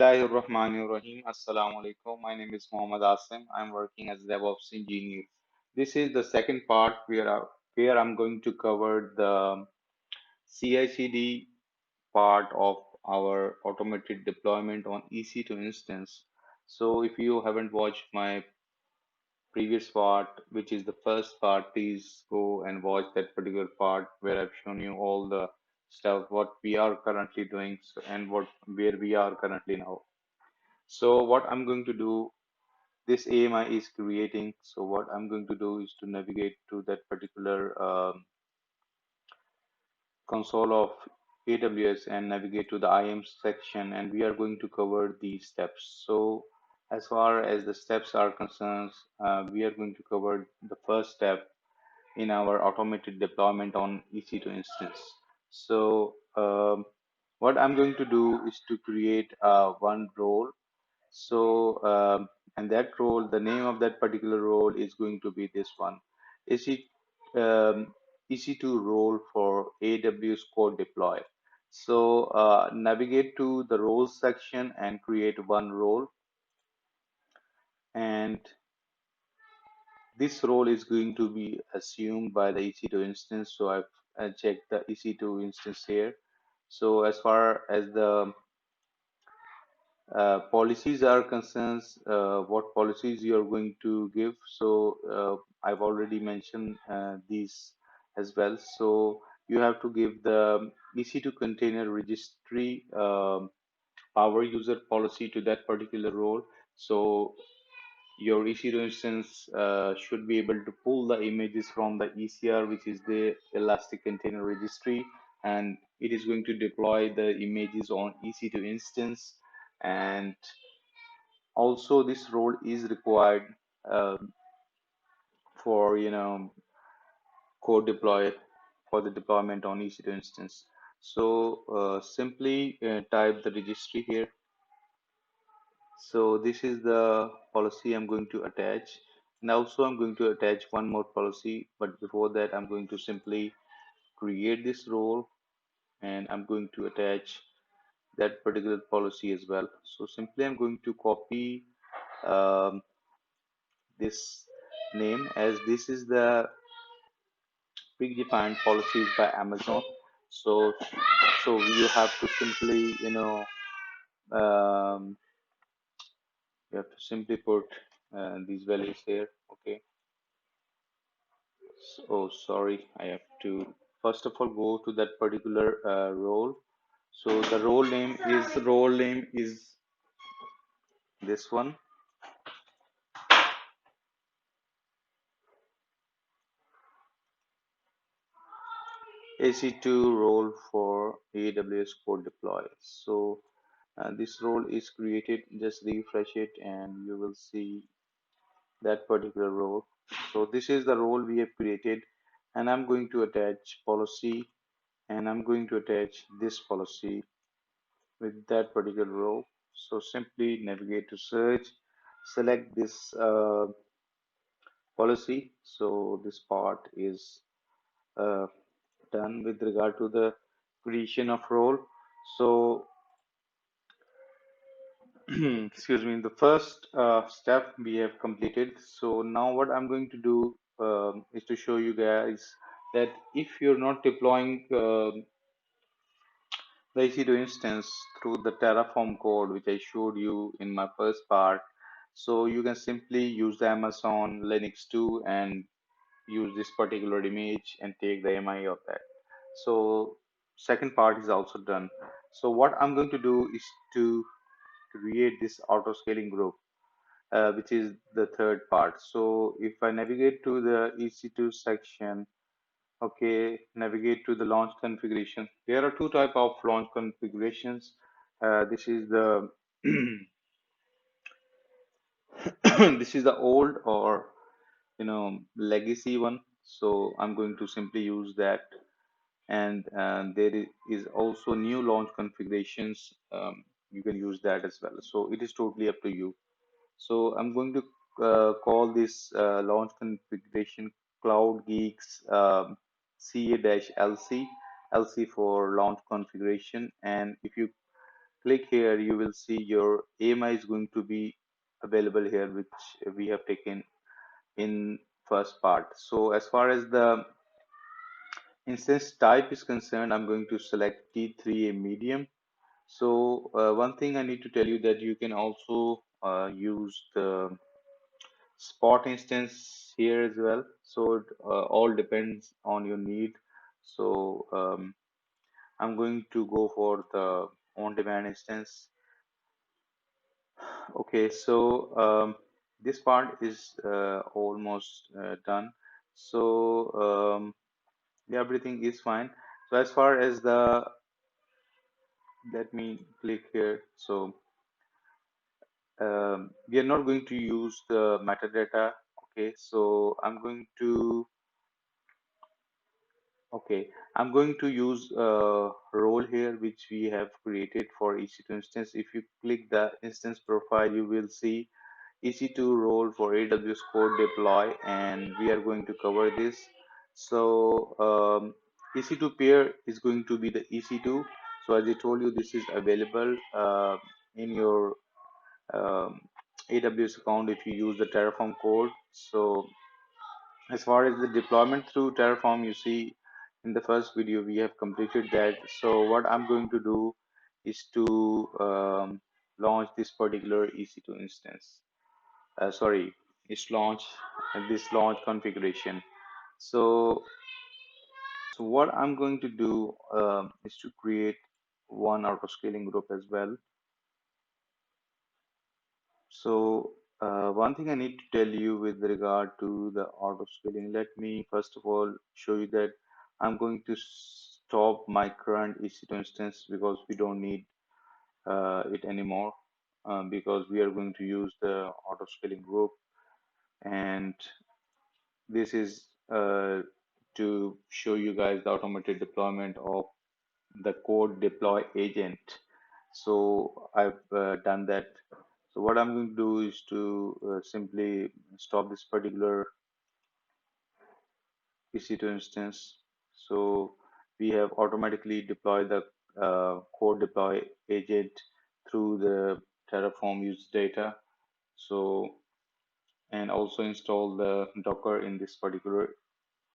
Bismillahirrahmanirrahim. Assalamu alaikum. My name is Mohammad Asim. I'm working as DevOps engineer. This is the second part where I'm going to cover the CI/CD part of our automated deployment on EC2 instance. So if you haven't watched my previous part, which is the first part, please go and watch that particular part where I've shown you all the stuff what we are currently doing and what where we are currently now. So what I'm going to do, this AMI is creating. So what I'm going to do is to navigate to that particular console of AWS and navigate to the IAM section, and we are going to cover these steps. So as far as the steps are concerned, we are going to cover the first step in our automated deployment on EC2 instance. So what I'm going to do is to create one role. So, and that role, the name of that particular role is going to be this one. EC, EC2 role for AWS CodeDeploy. So, navigate to the roles section and create one role. And this role is going to be assumed by the EC2 instance. So, I've checked the EC2 instance here. So, as far as the policies are concerned, what policies you are going to give. So I've already mentioned these as well. So you have to give the EC2 container registry power user policy to that particular role. So your EC2 instance should be able to pull the images from the ECR, which is the Elastic Container Registry, and it is going to deploy the images on EC2 instance. And also this role is required uh, for code deploy for the deployment on EC2 instance. So simply type the registry here. So this is the policy I'm going to attach, and also I'm going to attach one more policy, but before that I'm going to simply create this role, and I'm going to attach that particular policy as well. So simply I'm going to copy um, this name, as this is the predefined policies by Amazon. So you have to simply um, you have to simply put these values here. Okay. So sorry, I have to first of all go to that particular role. So the role name is this one. AC2 role for AWS CodeDeploy. So this role is created. Just refresh it, and you will see that particular role. So this is the role we have created, and I'm going to attach policy, and I'm going to attach this policy with that particular role. So simply navigate to search, select this policy. So this part is uh, done with regard to the creation of role. So excuse me, the first step we have completed. So now what I'm going to do is to show you guys that if you're not deploying the EC2 instance through the Terraform code, which I showed you in my first part, so you can simply use the Amazon Linux 2 and use this particular image and take the MI of that. So second part is also done. So what I'm going to do is to create this auto scaling group, which is the third part. So if I navigate to the EC2 section, okay, navigate to the launch configuration. There are two type of launch configurations. This is the this is the old or legacy one. So I'm going to simply use that, and there is also new launch configurations. You can use that as well. So it is totally up to you. So I'm going to call this launch configuration Cloud Geeks CA-LC, LC for launch configuration. And if you click here, you will see your AMI is going to be available here, which we have taken in first part. So as far as the instance type is concerned, I'm going to select T3A medium. So one thing I need to tell you that you can also use the spot instance here as well. So it all depends on your need. So I'm going to go for the on-demand instance. Okay, so this part is almost done. So yeah, everything is fine. So as far as the, let me click here. So we are not going to use the metadata. Okay, so I'm going to use a role here which we have created for EC2 instance. If you click the instance profile, you will see EC2 role for AWS CodeDeploy, and we are going to cover this. So EC2 pair is going to be the EC2. So as I told you, this is available in your AWS account if you use the Terraform code. So as far as the deployment through Terraform, you see in the first video we have completed that. So what I'm going to do is to launch this particular EC2 instance. Sorry, it's launch this launch configuration. So what I'm going to do is to create one auto scaling group as well. So one thing I need to tell you with regard to the auto scaling, let me first of all show you that I'm going to stop my current EC2 instance because we don't need it anymore, because we are going to use the auto scaling group, and this is to show you guys the automated deployment of the code deploy agent. So I've done that. So what I'm going to do is to simply stop this particular EC2 instance. So we have automatically deployed the code deploy agent through the Terraform use data. So and also install the Docker in this particular